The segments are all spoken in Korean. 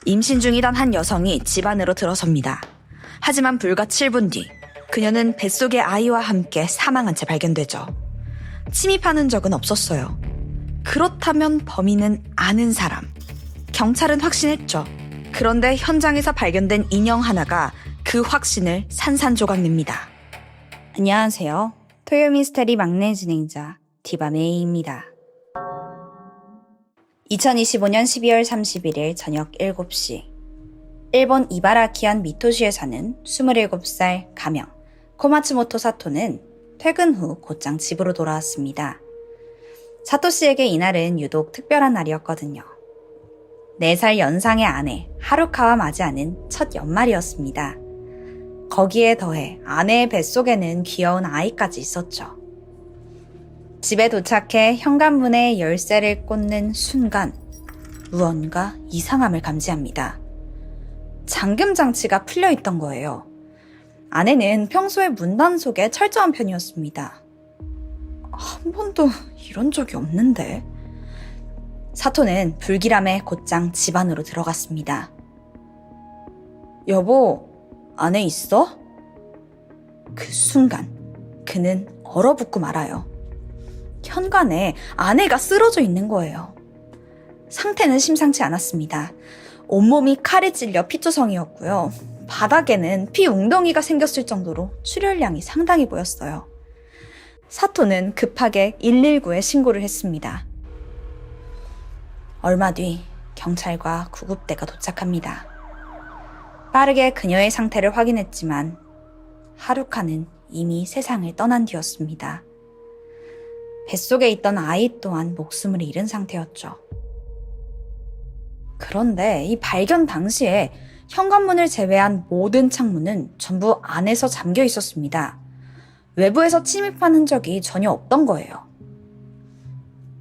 임신 중이던 한 여성이 집 안으로 들어섭니다. 하지만 불과 7분 뒤 그녀는 뱃속의 아이와 함께 사망한 채 발견되죠. 침입하는 적은 없었어요. 그렇다면 범인은 아는 사람. 경찰은 확신했죠. 그런데 현장에서 발견된 인형 하나가 그 확신을 산산조각냅니다. 안녕하세요. 토요 미스테리 막내 진행자 디바메이입니다. 2025년 12월 31일 저녁 7시 일본 이바라키현 미토시에 사는 27살 가명 코마츠모토 사토는 퇴근 후 곧장 집으로 돌아왔습니다. 사토 씨에게 이날은 유독 특별한 날이었거든요. 4살 연상의 아내 하루카와 맞이하는 첫 연말이었습니다. 거기에 더해 아내의 뱃속에는 귀여운 아이까지 있었죠. 집에 도착해 현관문에 열쇠를 꽂는 순간 무언가 이상함을 감지합니다. 잠금 장치가 풀려 있던 거예요. 아내는 평소에 문단속에 철저한 편이었습니다. 한 번도 이런 적이 없는데. 사토는 불길함에 곧장 집 안으로 들어갔습니다. 여보, 안에 있어? 그 순간 그는 얼어붙고 말아요. 현관에 아내가 쓰러져 있는 거예요. 상태는 심상치 않았습니다. 온몸이 칼에 찔려 피투성이었고요. 바닥에는 피 웅덩이가 생겼을 정도로 출혈량이 상당히 보였어요. 사토는 급하게 119에 신고를 했습니다. 얼마 뒤 경찰과 구급대가 도착합니다. 빠르게 그녀의 상태를 확인했지만 하루카는 이미 세상을 떠난 뒤였습니다. 뱃속에 있던 아이 또한 목숨을 잃은 상태였죠. 그런데 이 발견 당시에 현관문을 제외한 모든 창문은 전부 안에서 잠겨 있었습니다. 외부에서 침입한 흔적이 전혀 없던 거예요.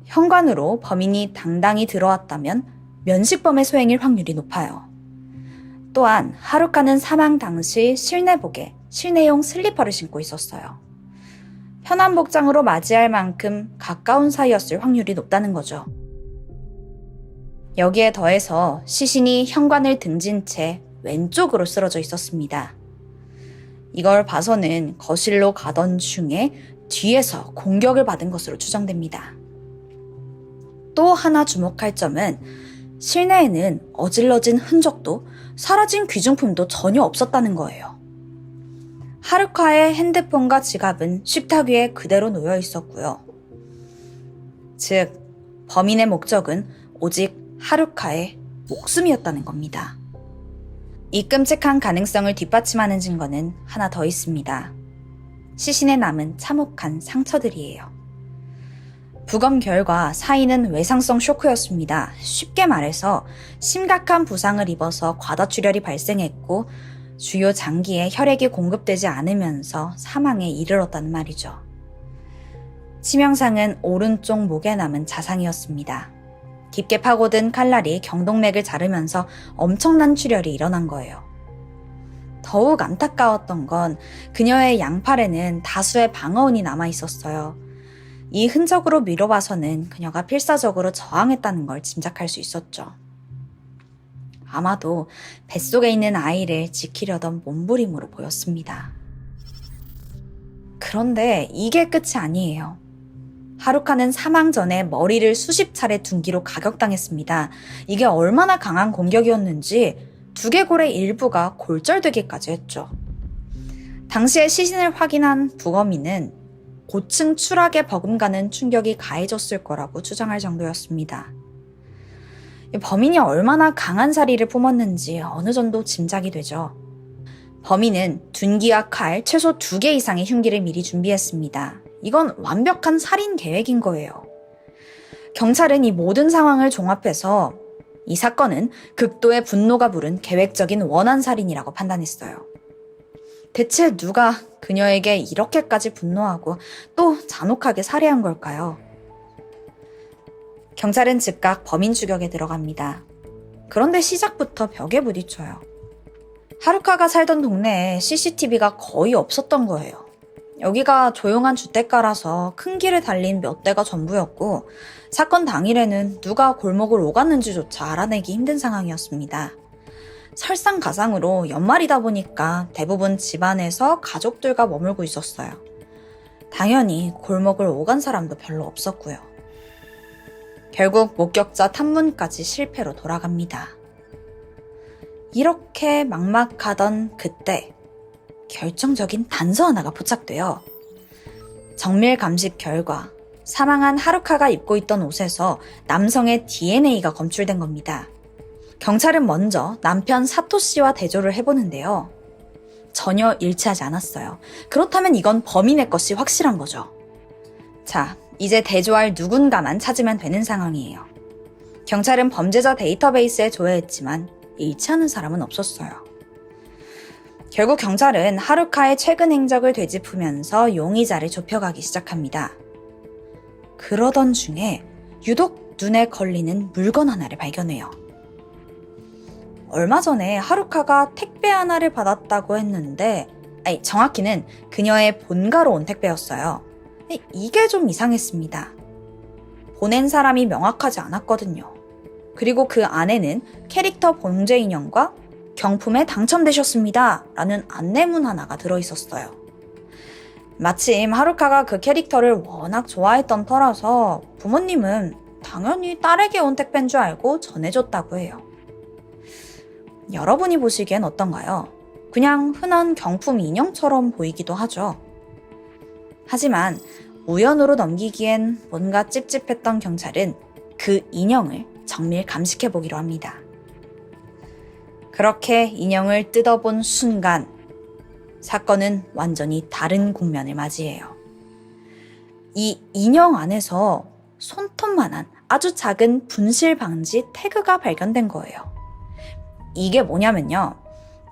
현관으로 범인이 당당히 들어왔다면 면식범의 소행일 확률이 높아요. 또한 하루카는 사망 당시 실내복에 실내용 슬리퍼를 신고 있었어요. 편한 복장으로 맞이할 만큼 가까운 사이였을 확률이 높다는 거죠. 여기에 더해서 시신이 현관을 등진 채 왼쪽으로 쓰러져 있었습니다. 이걸 봐서는 거실로 가던 중에 뒤에서 공격을 받은 것으로 추정됩니다. 또 하나 주목할 점은 실내에는 어질러진 흔적도 사라진 귀중품도 전혀 없었다는 거예요. 하루카의 핸드폰과 지갑은 식탁 위에 그대로 놓여 있었고요. 즉, 범인의 목적은 오직 하루카의 목숨이었다는 겁니다. 이 끔찍한 가능성을 뒷받침하는 증거는 하나 더 있습니다. 시신에 남은 참혹한 상처들이에요. 부검 결과 사인은 외상성 쇼크였습니다. 쉽게 말해서 심각한 부상을 입어서 과다출혈이 발생했고 주요 장기에 혈액이 공급되지 않으면서 사망에 이르렀다는 말이죠. 치명상은 오른쪽 목에 남은 자상이었습니다. 깊게 파고든 칼날이 경동맥을 자르면서 엄청난 출혈이 일어난 거예요. 더욱 안타까웠던 건 그녀의 양팔에는 다수의 방어운이 남아 있었어요. 이 흔적으로 미뤄봐서는 그녀가 필사적으로 저항했다는 걸 짐작할 수 있었죠. 아마도 뱃속에 있는 아이를 지키려던 몸부림으로 보였습니다. 그런데 이게 끝이 아니에요. 하루카는 사망 전에 머리를 수십 차례 둔기로 가격당했습니다. 이게 얼마나 강한 공격이었는지 두개골의 일부가 골절되기까지 했죠. 당시에 시신을 확인한 부검인은 고층 추락에 버금가는 충격이 가해졌을 거라고 추정할 정도였습니다. 범인이 얼마나 강한 사리를 품었는지 어느 정도 짐작이 되죠. 범인은 둔기와 칼 최소 2개 이상의 흉기를 미리 준비했습니다. 이건 완벽한 살인 계획인 거예요. 경찰은 이 모든 상황을 종합해서 이 사건은 극도의 분노가 부른 계획적인 원한 살인이라고 판단했어요. 대체 누가 그녀에게 이렇게까지 분노하고 또 잔혹하게 살해한 걸까요? 경찰은 즉각 범인 추격에 들어갑니다. 그런데 시작부터 벽에 부딪혀요. 하루카가 살던 동네에 CCTV가 거의 없었던 거예요. 여기가 조용한 주택가라서 큰 길을 달린 몇 대가 전부였고 사건 당일에는 누가 골목을 오갔는지조차 알아내기 힘든 상황이었습니다. 설상가상으로 연말이다 보니까 대부분 집안에서 가족들과 머물고 있었어요. 당연히 골목을 오간 사람도 별로 없었고요. 결국 목격자 탐문까지 실패로 돌아갑니다. 이렇게 막막하던 그때 결정적인 단서 하나가 포착돼요. 정밀 감식 결과 사망한 하루카가 입고 있던 옷에서 남성의 DNA가 검출된 겁니다. 경찰은 먼저 남편 사토 씨와 대조를 해보는데요. 전혀 일치하지 않았어요. 그렇다면 이건 범인의 것이 확실한 거죠. 자, 이제 대조할 누군가만 찾으면 되는 상황이에요. 경찰은 범죄자 데이터베이스에 조회했지만 일치하는 사람은 없었어요. 결국 경찰은 하루카의 최근 행적을 되짚으면서 용의자를 좁혀가기 시작합니다. 그러던 중에 유독 눈에 걸리는 물건 하나를 발견해요. 얼마 전에 하루카가 택배 하나를 받았다고 했는데, 정확히는 그녀의 본가로 온 택배였어요. 이게 좀 이상했습니다. 보낸 사람이 명확하지 않았거든요. 그리고 그 안에는 캐릭터 봉제 인형과 경품에 당첨되셨습니다 라는 안내문 하나가 들어있었어요. 마침 하루카가 그 캐릭터를 워낙 좋아했던 터라서 부모님은 당연히 딸에게 온 택배인 줄 알고 전해줬다고 해요. 여러분이 보시기엔 어떤가요? 그냥 흔한 경품 인형처럼 보이기도 하죠. 하지만 우연으로 넘기기엔 뭔가 찝찝했던 경찰은 그 인형을 정밀 감식해보기로 합니다. 그렇게 인형을 뜯어본 순간 사건은 완전히 다른 국면을 맞이해요. 이 인형 안에서 손톱만한 아주 작은 분실 방지 태그가 발견된 거예요. 이게 뭐냐면요.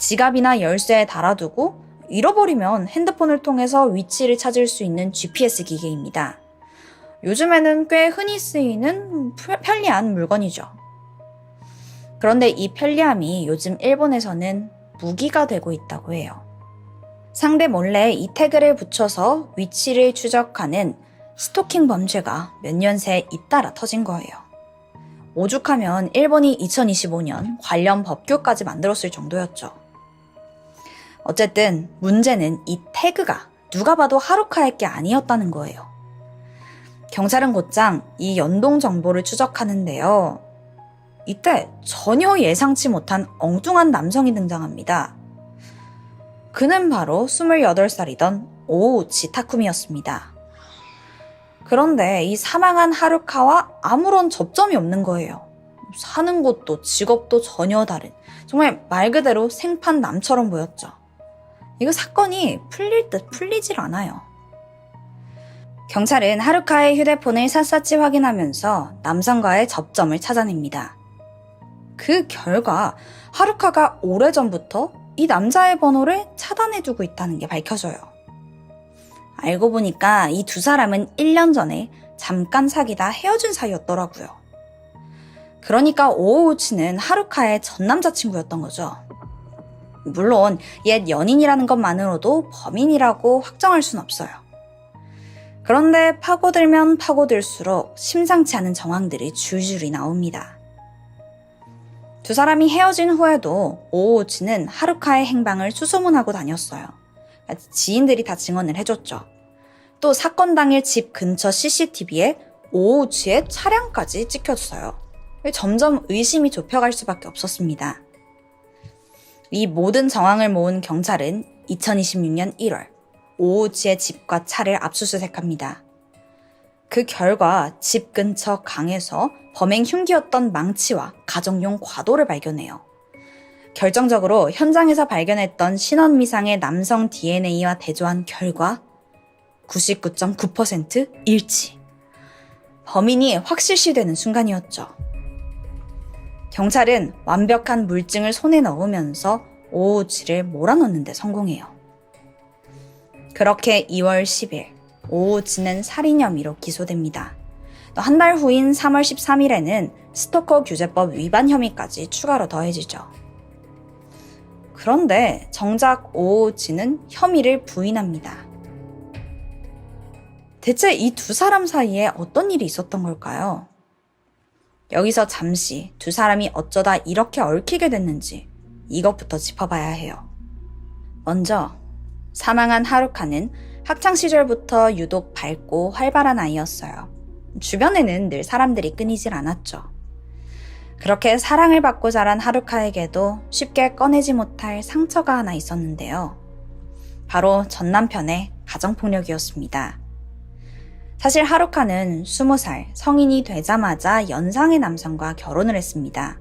지갑이나 열쇠에 달아두고 잃어버리면 핸드폰을 통해서 위치를 찾을 수 있는 GPS 기계입니다. 요즘에는 꽤 흔히 쓰이는 편리한 물건이죠. 그런데 이 편리함이 요즘 일본에서는 무기가 되고 있다고 해요. 상대 몰래 이 태그를 붙여서 위치를 추적하는 스토킹 범죄가 몇 년 새 잇따라 터진 거예요. 오죽하면 일본이 2025년 관련 법규까지 만들었을 정도였죠. 어쨌든 문제는 이 태그가 누가 봐도 하루카의 게 아니었다는 거예요. 경찰은 곧장 이 연동 정보를 추적하는데요. 이때 전혀 예상치 못한 엉뚱한 남성이 등장합니다. 그는 바로 28살이던 오우치 타쿠미였습니다. 그런데 이 사망한 하루카와 아무런 접점이 없는 거예요. 사는 곳도 직업도 전혀 다른, 정말 말 그대로 생판 남처럼 보였죠. 이거 사건이 풀릴 듯 풀리질 않아요. 경찰은 하루카의 휴대폰을 샅샅이 확인하면서 남성과의 접점을 찾아냅니다. 그 결과 하루카가 오래전부터 이 남자의 번호를 차단해두고 있다는 게 밝혀져요. 알고 보니까 이 두 사람은 1년 전에 잠깐 사귀다 헤어진 사이였더라고요. 그러니까 오우치는 하루카의 전 남자친구였던 거죠. 물론 옛 연인이라는 것만으로도 범인이라고 확정할 순 없어요. 그런데 파고들면 파고들수록 심상치 않은 정황들이 줄줄이 나옵니다. 두 사람이 헤어진 후에도 오우치는 하루카의 행방을 수소문하고 다녔어요. 지인들이 다 증언을 해줬죠. 또 사건 당일 집 근처 CCTV에 오우치의 차량까지 찍혔어요. 점점 의심이 좁혀갈 수밖에 없었습니다. 이 모든 정황을 모은 경찰은 2026년 1월 오우치의 집과 차를 압수수색합니다. 그 결과 집 근처 강에서 범행 흉기였던 망치와 가정용 과도를 발견해요. 결정적으로 현장에서 발견했던 신원미상의 남성 DNA와 대조한 결과 99.9% 일치. 범인이 확실시되는 순간이었죠. 경찰은 완벽한 물증을 손에 넣으면서 오우치를 몰아넣는 데 성공해요. 그렇게 2월 10일 오우치는 살인 혐의로 기소됩니다. 한 달 후인 3월 13일에는 스토커 규제법 위반 혐의까지 추가로 더해지죠. 그런데 정작 오우치는 혐의를 부인합니다. 대체 이 두 사람 사이에 어떤 일이 있었던 걸까요? 여기서 잠시 두 사람이 어쩌다 이렇게 얽히게 됐는지 이것부터 짚어봐야 해요. 먼저 사망한 하루카는 학창시절부터 유독 밝고 활발한 아이였어요. 주변에는 늘 사람들이 끊이질 않았죠. 그렇게 사랑을 받고 자란 하루카에게도 쉽게 꺼내지 못할 상처가 하나 있었는데요. 바로 전 남편의 가정폭력이었습니다. 사실 하루카는 20살 성인이 되자마자 연상의 남성과 결혼을 했습니다.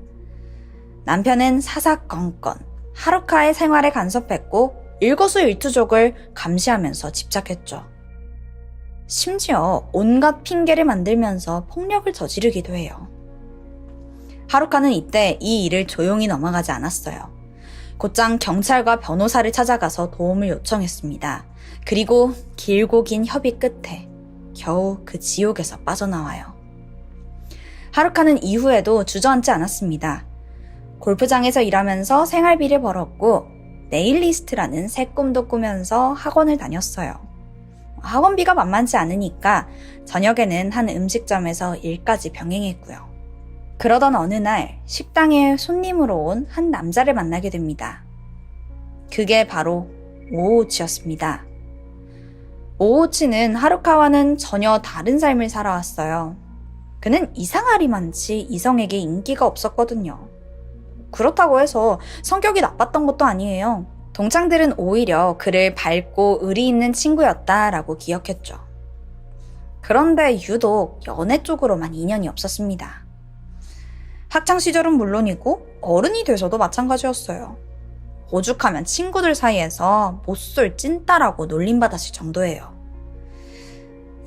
남편은 사사건건 하루카의 생활에 간섭했고 일거수일투족을 감시하면서 집착했죠. 심지어 온갖 핑계를 만들면서 폭력을 저지르기도 해요. 하루카는 이때 이 일을 조용히 넘어가지 않았어요. 곧장 경찰과 변호사를 찾아가서 도움을 요청했습니다. 그리고 길고 긴 협의 끝에 겨우 그 지옥에서 빠져나와요. 하루카는 이후에도 주저앉지 않았습니다. 골프장에서 일하면서 생활비를 벌었고 네일리스트라는 새 꿈도 꾸면서 학원을 다녔어요. 학원비가 만만치 않으니까 저녁에는 한 음식점에서 일까지 병행했고요. 그러던 어느 날 식당에 손님으로 온 한 남자를 만나게 됩니다. 그게 바로 오우치였습니다. 오우치는 하루카와는 전혀 다른 삶을 살아왔어요. 그는 이상하리만치 이성에게 인기가 없었거든요. 그렇다고 해서 성격이 나빴던 것도 아니에요. 동창들은 오히려 그를 밝고 의리 있는 친구였다라고 기억했죠. 그런데 유독 연애 쪽으로만 인연이 없었습니다. 학창시절은 물론이고 어른이 돼서도 마찬가지였어요. 오죽하면 친구들 사이에서 못쏠 찐따라고 놀림받았을 정도예요.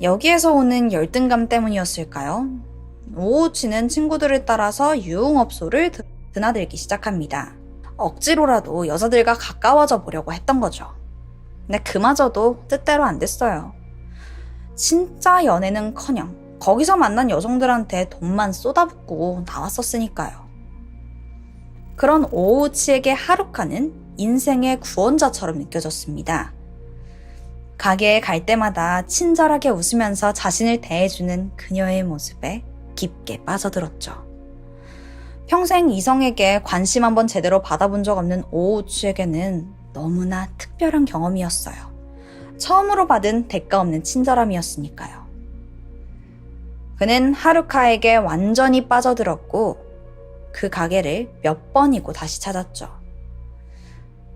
여기에서 오는 열등감 때문이었을까요? 오우치는 친구들을 따라서 유흥업소를 드나들기 시작합니다. 억지로라도 여자들과 가까워져 보려고 했던 거죠. 근데 그마저도 뜻대로 안 됐어요. 진짜 연애는커녕 거기서 만난 여성들한테 돈만 쏟아붓고 나왔었으니까요. 그런 오우치에게 하루카는 인생의 구원자처럼 느껴졌습니다. 가게에 갈 때마다 친절하게 웃으면서 자신을 대해주는 그녀의 모습에 깊게 빠져들었죠. 평생 이성에게 관심 한번 제대로 받아본 적 없는 오우치에게는 너무나 특별한 경험이었어요. 처음으로 받은 대가 없는 친절함이었으니까요. 그는 하루카에게 완전히 빠져들었고 그 가게를 몇 번이고 다시 찾았죠.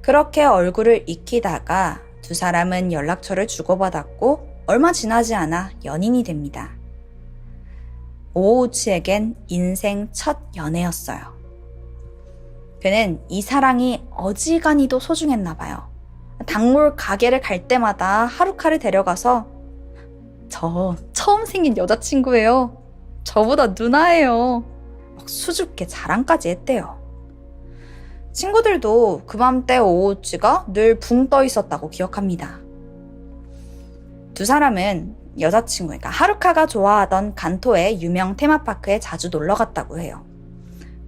그렇게 얼굴을 익히다가 두 사람은 연락처를 주고받았고 얼마 지나지 않아 연인이 됩니다. 오우치에겐 인생 첫 연애였어요. 그는 이 사랑이 어지간히도 소중했나 봐요. 단골 가게를 갈 때마다 하루카를 데려가서 저 처음 생긴 여자친구예요. 저보다 누나예요. 막 수줍게 자랑까지 했대요. 친구들도 그맘때 오우치가 늘 붕 떠 있었다고 기억합니다. 두 사람은 여자친구, 그러니까 하루카가 좋아하던 간토의 유명 테마파크에 자주 놀러 갔다고 해요.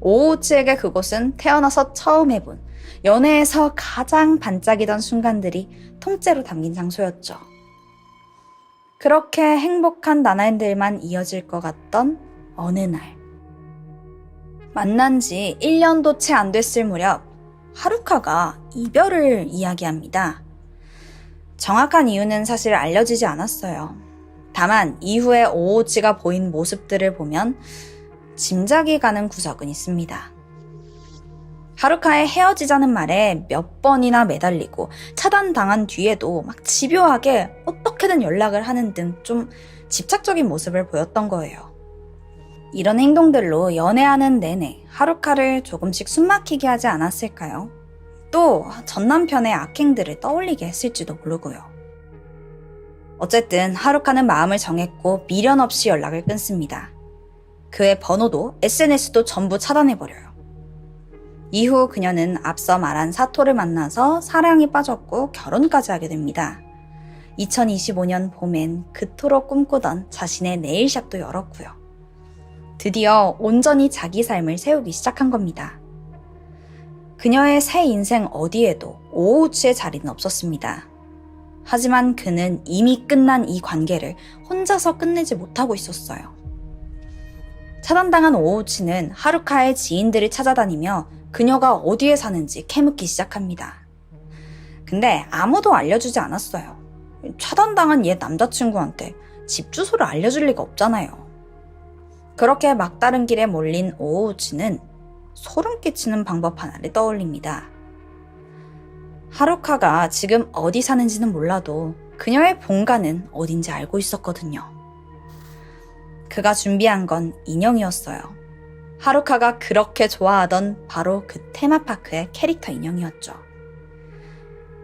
오우치에게 그곳은 태어나서 처음 해본 연애에서 가장 반짝이던 순간들이 통째로 담긴 장소였죠. 그렇게 행복한 나날들만 이어질 것 같던 어느 날, 만난 지 1년도 채 안 됐을 무렵 하루카가 이별을 이야기합니다. 정확한 이유는 사실 알려지지 않았어요. 다만 이후에 오우치가 보인 모습들을 보면 짐작이 가는 구석은 있습니다. 하루카의 헤어지자는 말에 몇 번이나 매달리고 차단당한 뒤에도 막 집요하게 어떻게든 연락을 하는 등 좀 집착적인 모습을 보였던 거예요. 이런 행동들로 연애하는 내내 하루카를 조금씩 숨막히게 하지 않았을까요? 또 전 남편의 악행들을 떠올리게 했을지도 모르고요. 어쨌든 하루카는 마음을 정했고 미련 없이 연락을 끊습니다. 그의 번호도 SNS도 전부 차단해버려요. 이후 그녀는 앞서 말한 사토를 만나서 사랑에 빠졌고 결혼까지 하게 됩니다. 2025년 봄엔 그토록 꿈꾸던 자신의 네일샵도 열었고요. 드디어 온전히 자기 삶을 세우기 시작한 겁니다. 그녀의 새 인생 어디에도 오우치의 자리는 없었습니다. 하지만 그는 이미 끝난 이 관계를 혼자서 끝내지 못하고 있었어요. 차단당한 오우치는 하루카의 지인들을 찾아다니며 그녀가 어디에 사는지 캐묻기 시작합니다. 근데 아무도 알려주지 않았어요. 차단당한 옛 남자친구한테 집 주소를 알려줄 리가 없잖아요. 그렇게 막다른 길에 몰린 오우치는 소름 끼치는 방법 하나를 떠올립니다. 하루카가 지금 어디 사는지는 몰라도 그녀의 본가는 어딘지 알고 있었거든요. 그가 준비한 건 인형이었어요. 하루카가 그렇게 좋아하던 바로 그 테마파크의 캐릭터 인형이었죠.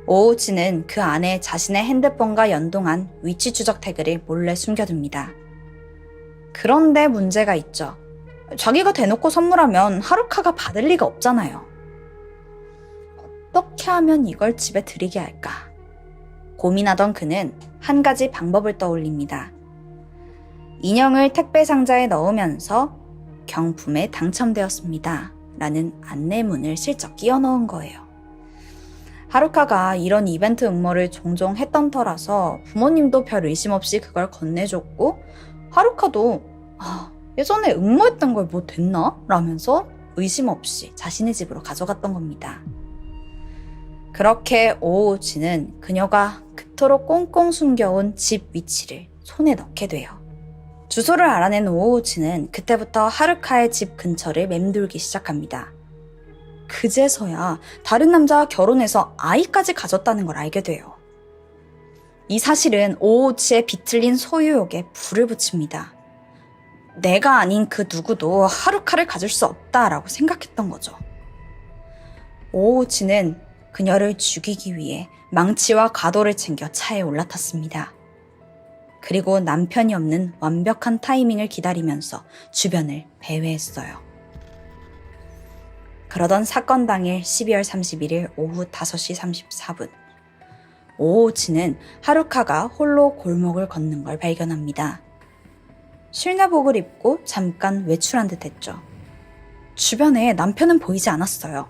오우치는 그 안에 자신의 핸드폰과 연동한 위치 추적 태그를 몰래 숨겨둡니다. 그런데 문제가 있죠. 자기가 대놓고 선물하면 하루카가 받을 리가 없잖아요. 어떻게 하면 이걸 집에 들이게 할까? 고민하던 그는 한 가지 방법을 떠올립니다. 인형을 택배 상자에 넣으면서 경품에 당첨되었습니다. 라는 안내문을 슬쩍 끼워 넣은 거예요. 하루카가 이런 이벤트 음모를 종종 했던 터라서 부모님도 별 의심 없이 그걸 건네줬고 하루카도 예전에 음모했던 걸 뭐 됐나? 라면서 의심 없이 자신의 집으로 가져갔던 겁니다. 그렇게 오우치는 그녀가 그토록 꽁꽁 숨겨온 집 위치를 손에 넣게 돼요. 주소를 알아낸 오우치는 그때부터 하루카의 집 근처를 맴돌기 시작합니다. 그제서야 다른 남자와 결혼해서 아이까지 가졌다는 걸 알게 돼요. 이 사실은 오우치의 비틀린 소유욕에 불을 붙입니다. 내가 아닌 그 누구도 하루카를 가질 수 없다라고 생각했던 거죠. 오우치는 그녀를 죽이기 위해 망치와 과도를 챙겨 차에 올라탔습니다. 그리고 남편이 없는 완벽한 타이밍을 기다리면서 주변을 배회했어요. 그러던 사건 당일 12월 31일 오후 5시 34분. 오우치는 하루카가 홀로 골목을 걷는 걸 발견합니다. 실내복을 입고 잠깐 외출한 듯 했죠. 주변에 남편은 보이지 않았어요.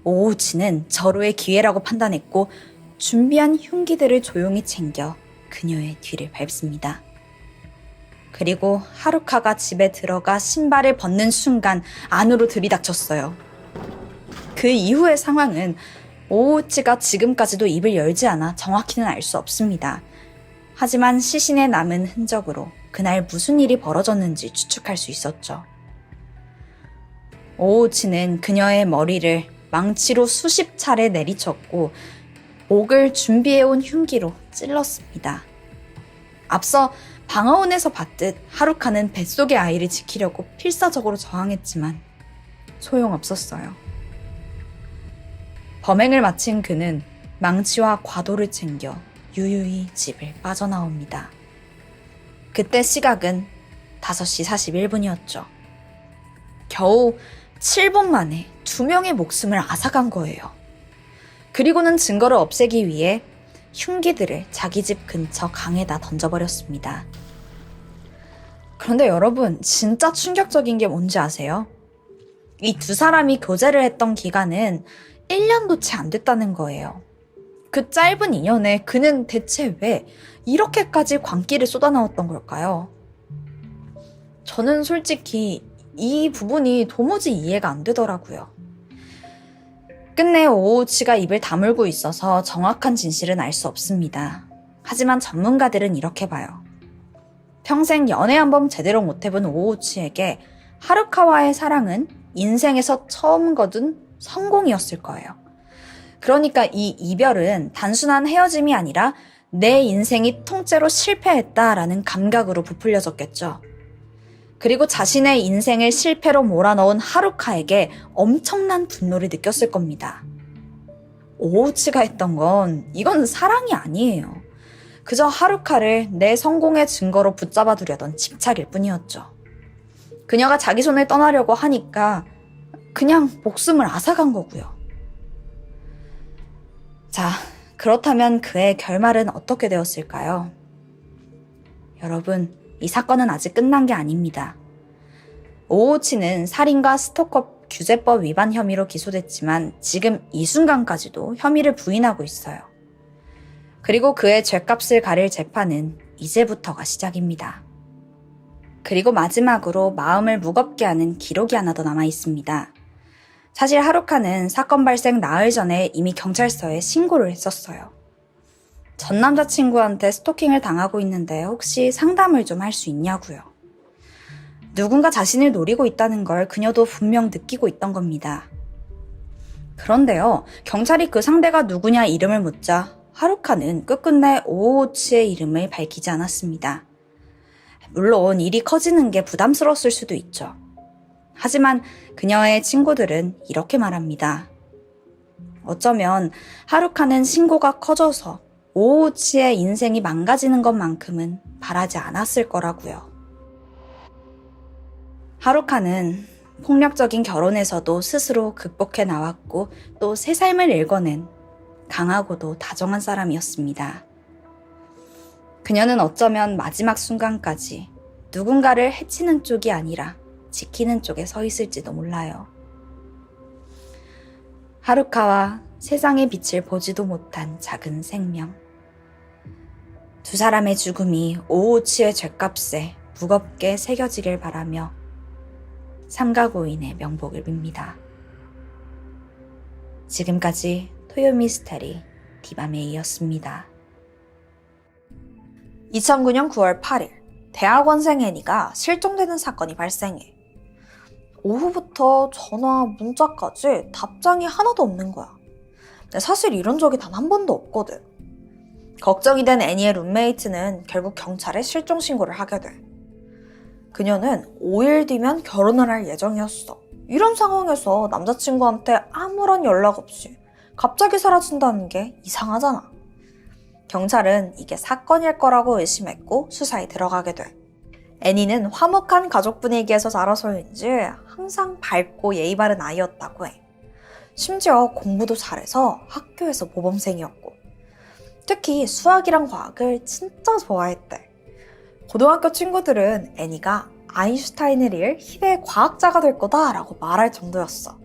오우치는 절호의 기회라고 판단했고 준비한 흉기들을 조용히 챙겨 그녀의 뒤를 밟습니다. 그리고 하루카가 집에 들어가 신발을 벗는 순간 안으로 들이닥쳤어요. 그 이후의 상황은 오우치가 지금까지도 입을 열지 않아 정확히는 알 수 없습니다. 하지만 시신에 남은 흔적으로 그날 무슨 일이 벌어졌는지 추측할 수 있었죠. 오우치는 그녀의 머리를 망치로 수십 차례 내리쳤고 목을 준비해온 흉기로 찔렀습니다. 앞서 방어원에서 봤듯 하루카는 뱃속의 아이를 지키려고 필사적으로 저항했지만 소용없었어요. 범행을 마친 그는 망치와 과도를 챙겨 유유히 집을 빠져나옵니다. 그때 시각은 5시 41분이었죠. 겨우 7분 만에 2명의 목숨을 앗아간 거예요. 그리고는 증거를 없애기 위해 흉기들을 자기 집 근처 강에다 던져버렸습니다. 그런데 여러분, 진짜 충격적인 게 뭔지 아세요? 이 두 사람이 교제를 했던 기간은 1년도 채 안 됐다는 거예요. 그 짧은 인연에 그는 대체 왜 이렇게까지 광기를 쏟아넣었던 걸까요? 저는 솔직히 이 부분이 도무지 이해가 안 되더라고요. 끝내 오우치가 입을 다물고 있어서 정확한 진실은 알 수 없습니다. 하지만 전문가들은 이렇게 봐요. 평생 연애 한 번 제대로 못 해본 오우치에게 하루카와의 사랑은 인생에서 처음 거둔 성공이었을 거예요. 그러니까 이 이별은 단순한 헤어짐이 아니라 내 인생이 통째로 실패했다라는 감각으로 부풀려졌겠죠. 그리고 자신의 인생을 실패로 몰아넣은 하루카에게 엄청난 분노를 느꼈을 겁니다. 오우치가 했던 건 이건 사랑이 아니에요. 그저 하루카를 내 성공의 증거로 붙잡아 두려던 집착일 뿐이었죠. 그녀가 자기 손을 떠나려고 하니까 그냥 목숨을 앗아간 거고요. 자, 그렇다면 그의 결말은 어떻게 되었을까요? 여러분, 이 사건은 아직 끝난 게 아닙니다. 오우치는 살인과 스토커 규제법 위반 혐의로 기소됐지만 지금 이 순간까지도 혐의를 부인하고 있어요. 그리고 그의 죗값을 가릴 재판은 이제부터가 시작입니다. 그리고 마지막으로 마음을 무겁게 하는 기록이 하나 더 남아 있습니다. 사실 하루카는 사건 발생 나흘 전에 이미 경찰서에 신고를 했었어요. 전 남자친구한테 스토킹을 당하고 있는데 혹시 상담을 좀 할 수 있냐고요. 누군가 자신을 노리고 있다는 걸 그녀도 분명 느끼고 있던 겁니다. 그런데요, 경찰이 그 상대가 누구냐 이름을 묻자 하루카는 끝끝내 오호치의 이름을 밝히지 않았습니다. 물론 일이 커지는 게 부담스러웠을 수도 있죠. 하지만 그녀의 친구들은 이렇게 말합니다. 어쩌면 하루카는 신고가 커져서 오호치의 인생이 망가지는 것만큼은 바라지 않았을 거라고요. 하루카는 폭력적인 결혼에서도 스스로 극복해 나왔고 또 새 삶을 읽어낸 강하고도 다정한 사람이었습니다. 그녀는 어쩌면 마지막 순간까지 누군가를 해치는 쪽이 아니라 지키는 쪽에 서 있을지도 몰라요. 하루카와 세상의 빛을 보지도 못한 작은 생명. 두 사람의 죽음이 오호치의 죗값에 무겁게 새겨지길 바라며 삼가고인의 명복을 빕니다. 지금까지 토요미스테리 디바메이였습니다. 2009년 9월 8일 대학원생 애니가 실종되는 사건이 발생해. 오후부터 전화, 문자까지 답장이 하나도 없는 거야. 근데 사실 이런 적이 단 한 번도 없거든. 걱정이 된 애니의 룸메이트는 결국 경찰에 실종 신고를 하게 돼. 그녀는 5일 뒤면 결혼을 할 예정이었어. 이런 상황에서 남자친구한테 아무런 연락 없이 갑자기 사라진다는 게 이상하잖아. 경찰은 이게 사건일 거라고 의심했고 수사에 들어가게 돼. 애니는 화목한 가족 분위기에서 자라서인지 항상 밝고 예의 바른 아이였다고 해. 심지어 공부도 잘해서 학교에서 모범생이었고 특히 수학이랑 과학을 진짜 좋아했대. 고등학교 친구들은 애니가 아인슈타인을 이을 희대의 과학자가 될 거다라고 말할 정도였어.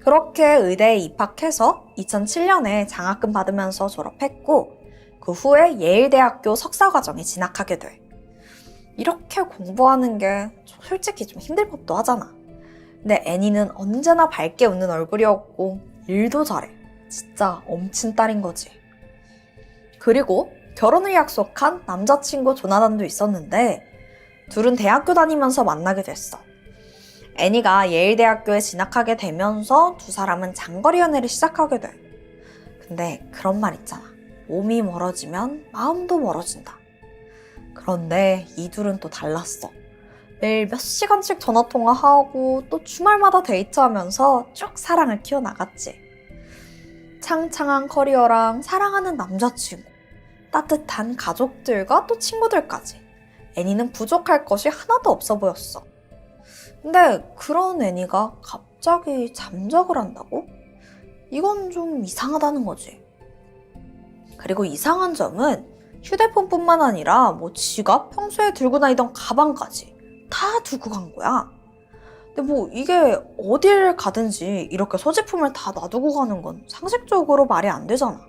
그렇게 의대에 입학해서 2007년에 장학금 받으면서 졸업했고 그 후에 예일대학교 석사과정에 진학하게 돼. 이렇게 공부하는 게 솔직히 좀 힘들 법도 하잖아. 근데 애니는 언제나 밝게 웃는 얼굴이었고 일도 잘해. 진짜 엄친 딸인 거지. 그리고 결혼을 약속한 남자친구 조나단도 있었는데 둘은 대학교 다니면서 만나게 됐어. 애니가 예일대학교에 진학하게 되면서 두 사람은 장거리 연애를 시작하게 돼. 근데 그런 말 있잖아. 몸이 멀어지면 마음도 멀어진다. 그런데 이 둘은 또 달랐어. 매일 몇 시간씩 전화통화하고 또 주말마다 데이트하면서 쭉 사랑을 키워나갔지. 창창한 커리어랑 사랑하는 남자친구, 따뜻한 가족들과 또 친구들까지. 애니는 부족할 것이 하나도 없어 보였어. 근데 그런 애니가 갑자기 잠적을 한다고? 이건 좀 이상하다는 거지. 그리고 이상한 점은 휴대폰뿐만 아니라 지갑, 평소에 들고 다니던 가방까지 다 두고 간 거야. 근데 이게 어딜 가든지 이렇게 소지품을 다 놔두고 가는 건 상식적으로 말이 안 되잖아.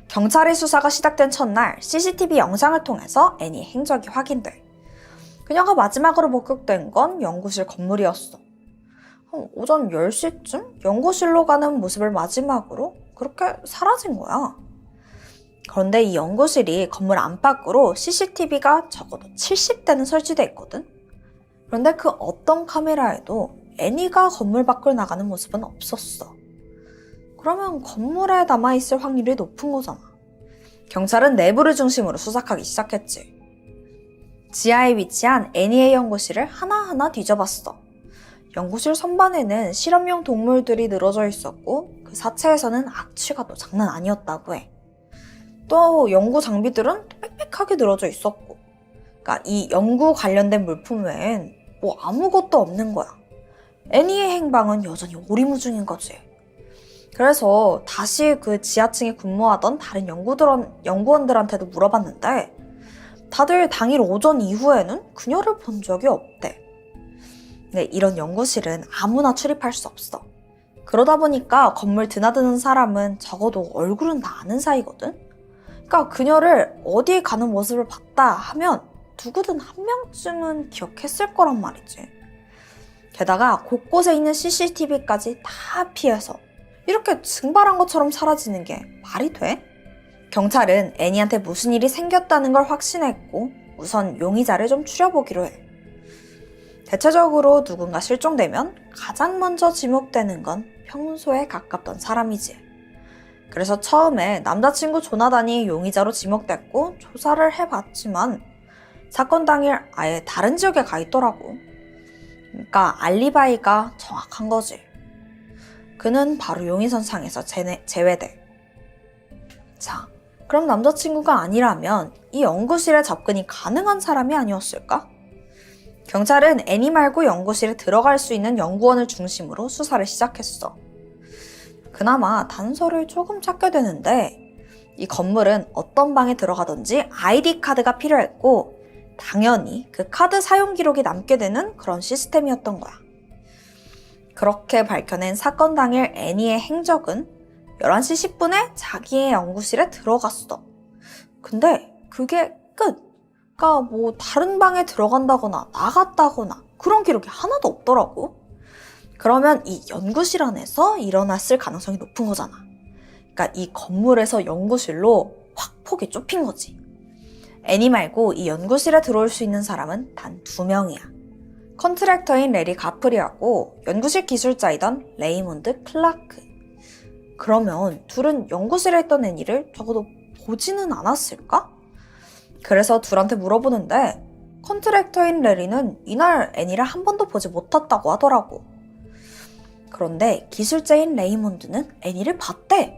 경찰의 수사가 시작된 첫날 CCTV 영상을 통해서 애니의 행적이 확인돼. 그녀가 마지막으로 목격된 건 연구실 건물이었어. 오전 10시쯤 연구실로 가는 모습을 마지막으로 그렇게 사라진 거야. 그런데 이 연구실이 건물 안팎으로 CCTV가 적어도 70대는 설치돼 있거든. 그런데 그 어떤 카메라에도 애니가 건물 밖을 나가는 모습은 없었어. 그러면 건물에 남아있을 확률이 높은 거잖아. 경찰은 내부를 중심으로 수색하기 시작했지. 지하에 위치한 애니의 연구실을 하나하나 뒤져봤어. 연구실 선반에는 실험용 동물들이 늘어져 있었고 그 사체에서는 악취가 또 장난 아니었다고 해. 또 연구 장비들은 빽빽하게 늘어져 있었고, 그러니까 이 연구 관련된 물품 외엔 아무것도 없는 거야. 애니의 행방은 여전히 오리무중인 거지. 그래서 다시 그 지하층에 근무하던 다른 연구원들한테도 물어봤는데 다들 당일 오전 이후에는 그녀를 본 적이 없대. 근데 이런 연구실은 아무나 출입할 수 없어. 그러다 보니까 건물 드나드는 사람은 적어도 얼굴은 다 아는 사이거든. 그러니까 그녀를 어디 가는 모습을 봤다 하면 누구든 한 명쯤은 기억했을 거란 말이지. 게다가 곳곳에 있는 CCTV까지 다 피해서 이렇게 증발한 것처럼 사라지는 게 말이 돼? 경찰은 애니한테 무슨 일이 생겼다는 걸 확신했고 우선 용의자를 좀 추려보기로 해. 대체적으로 누군가 실종되면 가장 먼저 지목되는 건 평소에 가깝던 사람이지. 그래서 처음에 남자친구 조나단이 용의자로 지목됐고 조사를 해봤지만 사건 당일 아예 다른 지역에 가 있더라고. 그러니까 알리바이가 정확한 거지. 그는 바로 용의선상에서 제외돼. 자, 그럼 남자친구가 아니라면 이 연구실에 접근이 가능한 사람이 아니었을까? 경찰은 애니 말고 연구실에 들어갈 수 있는 연구원을 중심으로 수사를 시작했어. 그나마 단서를 조금 찾게 되는데 이 건물은 어떤 방에 들어가든지 아이디 카드가 필요했고 당연히 그 카드 사용 기록이 남게 되는 그런 시스템이었던 거야. 그렇게 밝혀낸 사건 당일 애니의 행적은 11시 10분에 자기의 연구실에 들어갔어. 근데 그게 끝. 그러니까 뭐 다른 방에 들어간다거나 나갔다거나 그런 기록이 하나도 없더라고. 그러면 이 연구실 안에서 일어났을 가능성이 높은 거잖아. 그러니까 이 건물에서 연구실로 확 폭이 좁힌 거지. 애니 말고 이 연구실에 들어올 수 있는 사람은 단 2명이야. 컨트랙터인 레리 가프리하고 연구실 기술자이던 레이몬드 클라크. 그러면 둘은 연구실에 있던 애니를 적어도 보지는 않았을까? 그래서 둘한테 물어보는데 컨트랙터인 레리는 이날 애니를 한 번도 보지 못했다고 하더라고. 그런데 기술자인 레이몬드는 애니를 봤대.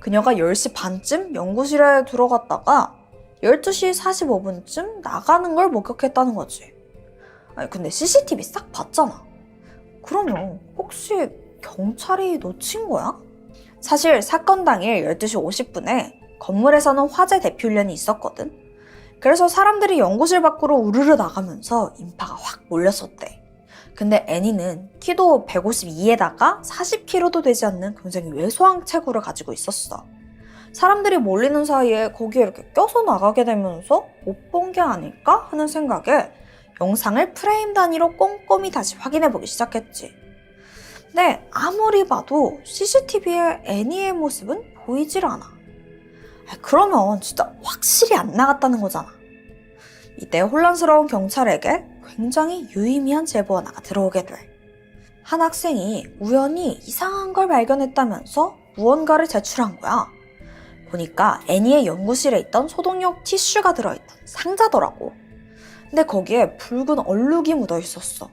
그녀가 10시 반쯤 연구실에 들어갔다가 12시 45분쯤 나가는 걸 목격했다는 거지. 아니 근데 CCTV 싹 봤잖아. 그러면 혹시 경찰이 놓친 거야? 사실 사건 당일 12시 50분에 건물에서는 화재 대피 훈련이 있었거든. 그래서 사람들이 연구실 밖으로 우르르 나가면서 인파가 확 몰렸었대. 근데 애니는 키도 152에다가 40kg도 되지 않는 굉장히 왜소한 체구를 가지고 있었어. 사람들이 몰리는 사이에 거기에 이렇게 껴서 나가게 되면서 못 본 게 아닐까 하는 생각에 영상을 프레임 단위로 꼼꼼히 다시 확인해보기 시작했지. 근데 아무리 봐도 CCTV에 애니의 모습은 보이질 않아. 그러면 진짜 확실히 안 나갔다는 거잖아. 이때 혼란스러운 경찰에게 굉장히 유의미한 제보 하나가 들어오게 돼. 한 학생이 우연히 이상한 걸 발견했다면서 무언가를 제출한 거야. 보니까 애니의 연구실에 있던 소독용 티슈가 들어있던 상자더라고. 근데 거기에 붉은 얼룩이 묻어 있었어.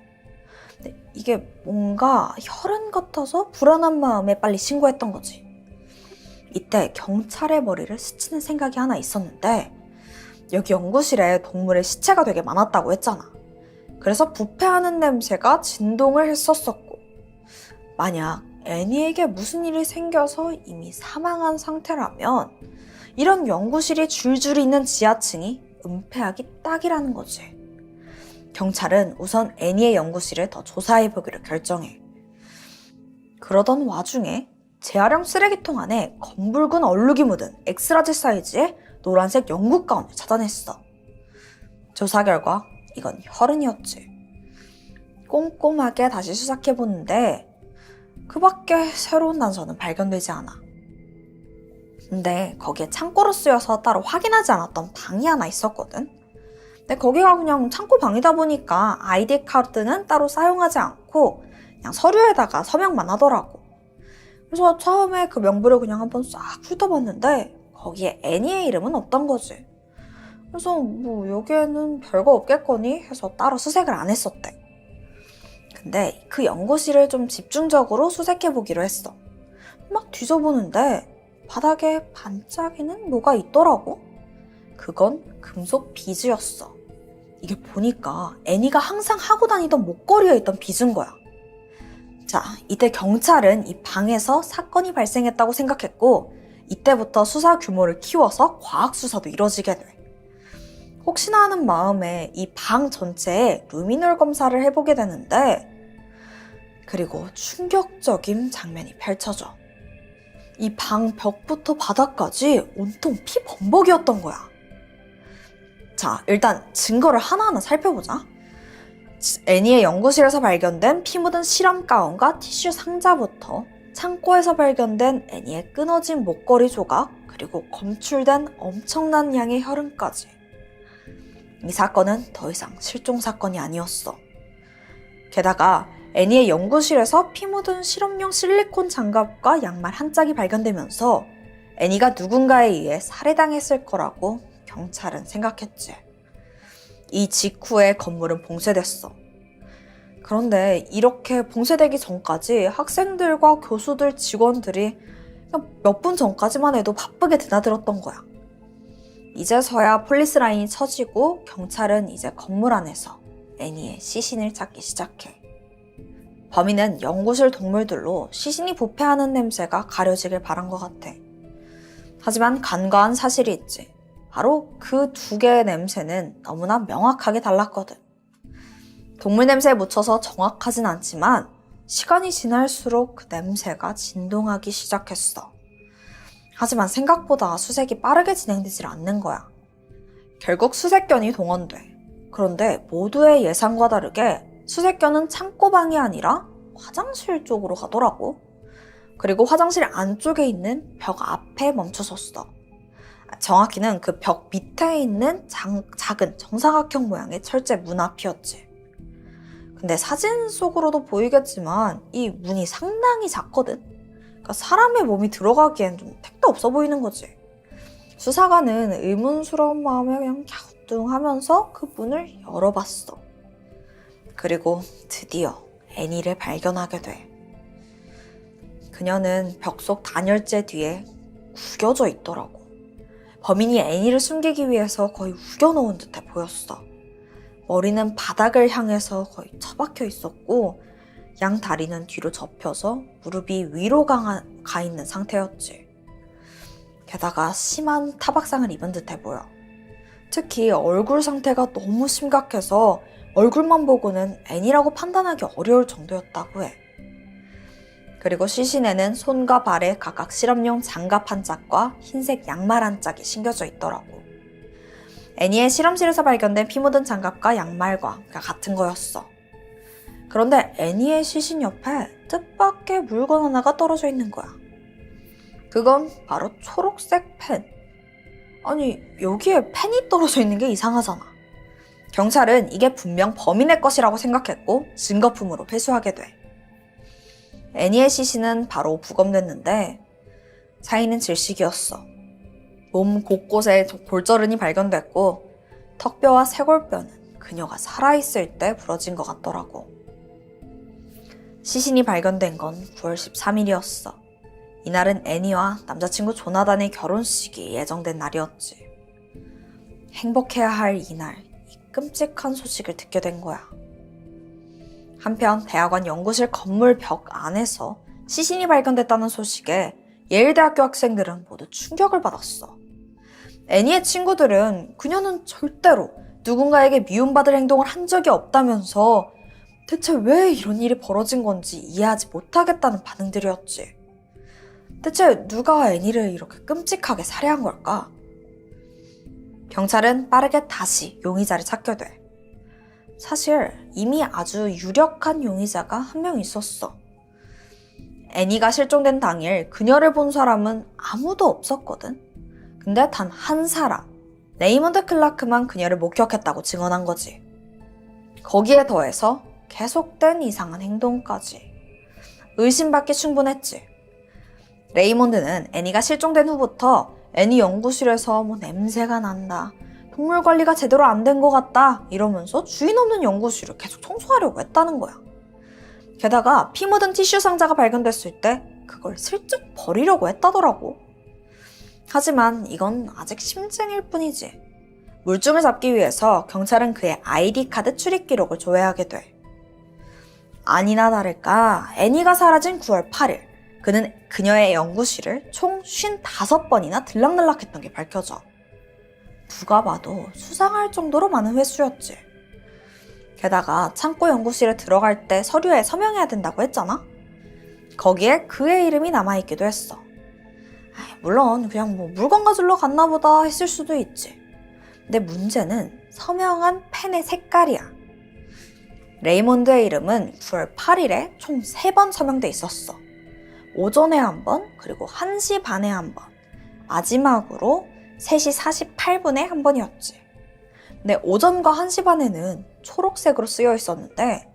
근데 이게 뭔가 혈흔 같아서 불안한 마음에 빨리 신고했던 거지. 이때 경찰의 머리를 스치는 생각이 하나 있었는데 여기 연구실에 동물의 시체가 되게 많았다고 했잖아. 그래서 부패하는 냄새가 진동을 했었었고 만약 애니에게 무슨 일이 생겨서 이미 사망한 상태라면 이런 연구실이 줄줄이 있는 지하층이 은폐하기 딱이라는 거지. 경찰은 우선 애니의 연구실을 더 조사해보기로 결정해. 그러던 와중에 재활용 쓰레기통 안에 검붉은 얼룩이 묻은 엑스라지 사이즈의 노란색 영국 가운을 찾아냈어. 조사 결과 이건 혈흔이었지. 꼼꼼하게 다시 수색해보는데 그 밖에 새로운 단서는 발견되지 않아. 근데 거기에 창고로 쓰여서 따로 확인하지 않았던 방이 하나 있었거든. 근데 거기가 그냥 창고 방이다 보니까 아이디 카드는 따로 사용하지 않고 그냥 서류에다가 서명만 하더라고. 그래서 처음에 그 명부를 그냥 한번 싹 훑어봤는데 거기에 애니의 이름은 없던 거지. 그래서 뭐 여기에는 별거 없겠거니 해서 따로 수색을 안 했었대. 근데 그 연구실을 좀 집중적으로 수색해보기로 했어. 막 뒤져보는데 바닥에 반짝이는 뭐가 있더라고. 그건 금속 비즈였어. 이게 보니까 애니가 항상 하고 다니던 목걸이에 있던 비즈인 거야. 자, 이때 경찰은 이 방에서 사건이 발생했다고 생각했고 이때부터 수사 규모를 키워서 과학 수사도 이뤄지게 돼. 혹시나 하는 마음에 이 방 전체에 루미놀 검사를 해보게 되는데 그리고 충격적인 장면이 펼쳐져. 이 방 벽부터 바닥까지 온통 피 범벅이었던 거야. 자, 일단 증거를 하나하나 살펴보자. 애니의 연구실에서 발견된 피 묻은 실험 가운과 티슈 상자부터 창고에서 발견된 애니의 끊어진 목걸이 조각, 그리고 검출된 엄청난 양의 혈흔까지. 이 사건은 더 이상 실종 사건이 아니었어. 게다가 애니의 연구실에서 피 묻은 실험용 실리콘 장갑과 양말 한 짝이 발견되면서 애니가 누군가에 의해 살해당했을 거라고 경찰은 생각했지. 이 직후에 건물은 봉쇄됐어. 그런데 이렇게 봉쇄되기 전까지 학생들과 교수들, 직원들이 몇 분 전까지만 해도 바쁘게 드나들었던 거야. 이제서야 폴리스 라인이 쳐지고 경찰은 이제 건물 안에서 애니의 시신을 찾기 시작해. 범인은 연구실 동물들로 시신이 부패하는 냄새가 가려지길 바란 것 같아. 하지만 간과한 사실이 있지. 바로 그 두 개의 냄새는 너무나 명확하게 달랐거든. 동물 냄새에 묻혀서 정확하진 않지만 시간이 지날수록 그 냄새가 진동하기 시작했어. 하지만 생각보다 수색이 빠르게 진행되질 않는 거야. 결국 수색견이 동원돼. 그런데 모두의 예상과 다르게 수색견은 창고방이 아니라 화장실 쪽으로 가더라고. 그리고 화장실 안쪽에 있는 벽 앞에 멈춰섰어. 정확히는 그 벽 밑에 있는 작은 정사각형 모양의 철제 문 앞이었지. 근데 사진 속으로도 보이겠지만 이 문이 상당히 작거든. 그러니까 사람의 몸이 들어가기엔 좀 택도 없어 보이는 거지. 수사관은 의문스러운 마음에 그냥 갸우뚱하면서 그 문을 열어봤어. 그리고 드디어 애니를 발견하게 돼. 그녀는 벽 속 단열재 뒤에 구겨져 있더라고. 범인이 애니를 숨기기 위해서 거의 우겨놓은 듯해 보였어. 머리는 바닥을 향해서 거의 처박혀 있었고 양 다리는 뒤로 접혀서 무릎이 위로 가 있는 상태였지. 게다가 심한 타박상을 입은 듯해 보여. 특히 얼굴 상태가 너무 심각해서 얼굴만 보고는 애니라고 판단하기 어려울 정도였다고 해. 그리고 시신에는 손과 발에 각각 실험용 장갑 한 짝과 흰색 양말 한 짝이 신겨져 있더라고. 애니의 실험실에서 발견된 피 묻은 장갑과 양말과 같은 거였어. 그런데 애니의 시신 옆에 뜻밖의 물건 하나가 떨어져 있는 거야. 그건 바로 초록색 펜. 아니, 여기에 펜이 떨어져 있는 게 이상하잖아. 경찰은 이게 분명 범인의 것이라고 생각했고 증거품으로 회수하게 돼. 애니의 시신은 바로 부검됐는데 사인은 질식이었어. 몸 곳곳에 골절은이 발견됐고 턱뼈와 쇄골뼈는 그녀가 살아있을 때 부러진 것 같더라고. 시신이 발견된 건 9월 13일이었어. 이날은 애니와 남자친구 조나단의 결혼식이 예정된 날이었지. 행복해야 할 이날, 이 끔찍한 소식을 듣게 된 거야. 한편 대학원 연구실 건물 벽 안에서 시신이 발견됐다는 소식에 예일대학교 학생들은 모두 충격을 받았어. 애니의 친구들은 그녀는 절대로 누군가에게 미움받을 행동을 한 적이 없다면서 대체 왜 이런 일이 벌어진 건지 이해하지 못하겠다는 반응들이었지. 대체 누가 애니를 이렇게 끔찍하게 살해한 걸까? 경찰은 빠르게 다시 용의자를 찾게 돼. 사실 이미 아주 유력한 용의자가 한 명 있었어. 애니가 실종된 당일 그녀를 본 사람은 아무도 없었거든. 근데 단 한 사람, 레이먼드 클라크만 그녀를 목격했다고 증언한 거지. 거기에 더해서 계속된 이상한 행동까지. 의심받기 충분했지. 레이먼드는 애니가 실종된 후부터 애니 연구실에서 냄새가 난다, 동물 관리가 제대로 안 된 것 같다 이러면서 주인 없는 연구실을 계속 청소하려고 했다는 거야. 게다가 피 묻은 티슈 상자가 발견됐을 때 그걸 슬쩍 버리려고 했다더라고. 하지만 이건 아직 심증일 뿐이지. 물증을 잡기 위해서 경찰은 그의 아이디 카드 출입 기록을 조회하게 돼. 아니나 다를까 애니가 사라진 9월 8일 그는 그녀의 연구실을 총 55번이나 들락날락했던 게 밝혀져. 누가 봐도 수상할 정도로 많은 횟수였지. 게다가 창고 연구실에 들어갈 때 서류에 서명해야 된다고 했잖아? 거기에 그의 이름이 남아있기도 했어. 물론 그냥 물건 가지러 갔나 보다 했을 수도 있지. 근데 문제는 서명한 펜의 색깔이야. 레이몬드의 이름은 9월 8일에 총 3번 서명돼 있었어. 오전에 한 번, 그리고 1시 반에 한 번, 마지막으로 3시 48분에 한 번이었지. 근데 오전과 1시 반에는 초록색으로 쓰여 있었는데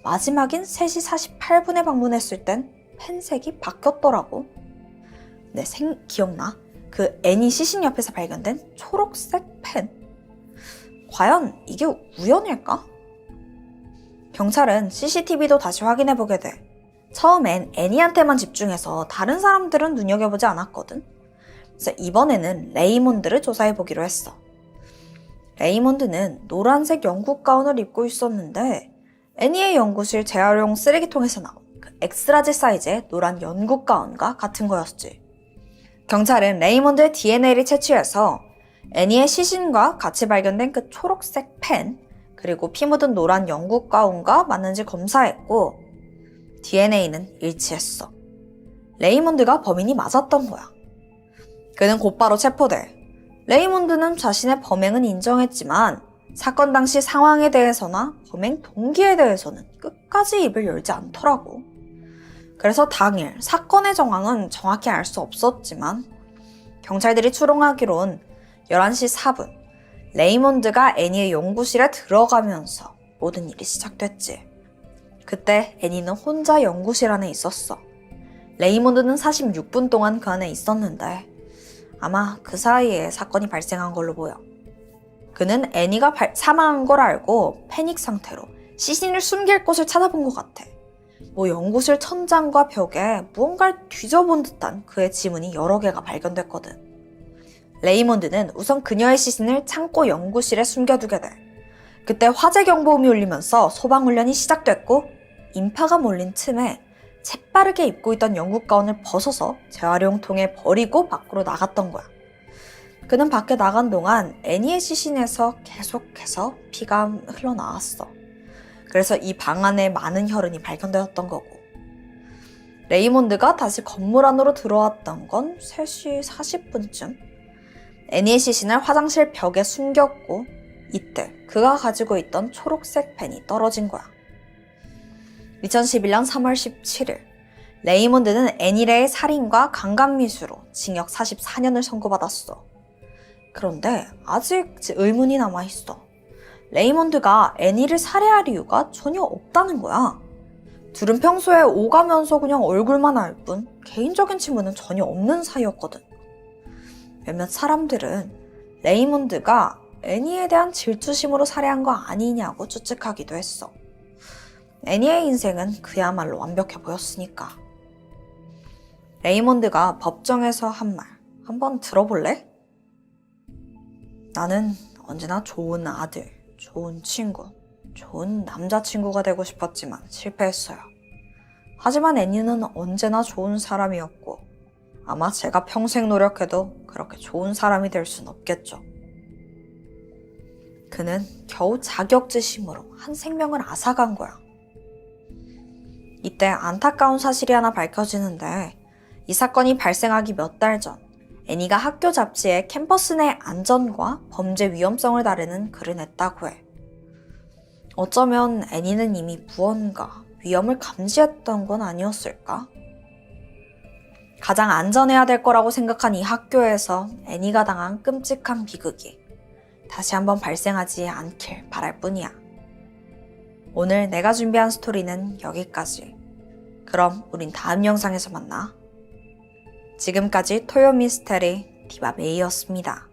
마지막인 3시 48분에 방문했을 땐 펜색이 바뀌었더라고. 네, 기억나? 그 애니 시신 옆에서 발견된 초록색 펜. 과연 이게 우연일까? 경찰은 CCTV도 다시 확인해보게 돼. 처음엔 애니한테만 집중해서 다른 사람들은 눈여겨보지 않았거든. 그래서 이번에는 레이몬드를 조사해보기로 했어. 레이몬드는 노란색 영국 가운을 입고 있었는데 애니의 연구실 재활용 쓰레기통에서 나온 그 엑스라지 사이즈의 노란 영국 가운과 같은 거였지. 경찰은 레이몬드의 DNA를 채취해서 애니의 시신과 같이 발견된 그 초록색 펜, 그리고 피 묻은 노란 영국 가운과 맞는지 검사했고 DNA는 일치했어. 레이몬드가 범인이 맞았던 거야. 그는 곧바로 체포돼. 레이몬드는 자신의 범행은 인정했지만 사건 당시 상황에 대해서나 범행 동기에 대해서는 끝까지 입을 열지 않더라고. 그래서 당일 사건의 정황은 정확히 알 수 없었지만 경찰들이 추론하기론 11시 4분 레이몬드가 애니의 연구실에 들어가면서 모든 일이 시작됐지. 그때 애니는 혼자 연구실 안에 있었어. 레이몬드는 46분 동안 그 안에 있었는데 아마 그 사이에 사건이 발생한 걸로 보여. 그는 애니가 사망한 걸 알고 패닉 상태로 시신을 숨길 곳을 찾아본 것 같아. 연구실 천장과 벽에 무언가를 뒤져본 듯한 그의 지문이 여러 개가 발견됐거든. 레이몬드는 우선 그녀의 시신을 창고 연구실에 숨겨두게 돼. 그때 화재 경보음이 울리면서 소방훈련이 시작됐고 인파가 몰린 틈에 재빠르게 입고 있던 영국 가운을 벗어서 재활용통에 버리고 밖으로 나갔던 거야. 그는 밖에 나간 동안 애니의 시신에서 계속해서 피가 흘러나왔어. 그래서 이 방 안에 많은 혈흔이 발견되었던 거고. 레이몬드가 다시 건물 안으로 들어왔던 건 3시 40분쯤. 애니의 시신을 화장실 벽에 숨겼고 이때 그가 가지고 있던 초록색 펜이 떨어진 거야. 2011년 3월 17일 레이몬드는 애니레의 살인과 강간미수로 징역 44년을 선고받았어. 그런데 아직 의문이 남아있어. 레이몬드가 애니를 살해할 이유가 전혀 없다는 거야. 둘은 평소에 오가면서 그냥 얼굴만 알 뿐 개인적인 친분은 전혀 없는 사이였거든. 몇몇 사람들은 레이몬드가 애니에 대한 질투심으로 살해한 거 아니냐고 추측하기도 했어. 애니의 인생은 그야말로 완벽해 보였으니까. 레이몬드가 법정에서 한 말 한번 들어볼래? 나는 언제나 좋은 아들, 좋은 친구, 좋은 남자친구가 되고 싶었지만 실패했어요. 하지만 애니는 언제나 좋은 사람이었고 아마 제가 평생 노력해도 그렇게 좋은 사람이 될 순 없겠죠. 그는 겨우 자격지심으로 한 생명을 앗아간 거야. 이때 안타까운 사실이 하나 밝혀지는데 이 사건이 발생하기 몇 달 전 애니가 학교 잡지에 캠퍼스 내 안전과 범죄 위험성을 다루는 글을 냈다고 해. 어쩌면 애니는 이미 무언가 위험을 감지했던 건 아니었을까? 가장 안전해야 될 거라고 생각한 이 학교에서 애니가 당한 끔찍한 비극이 다시 한번 발생하지 않길 바랄 뿐이야. 오늘 내가 준비한 스토리는 여기까지. 그럼 우린 다음 영상에서 만나. 지금까지 토요 미스테리 디바메이였습니다.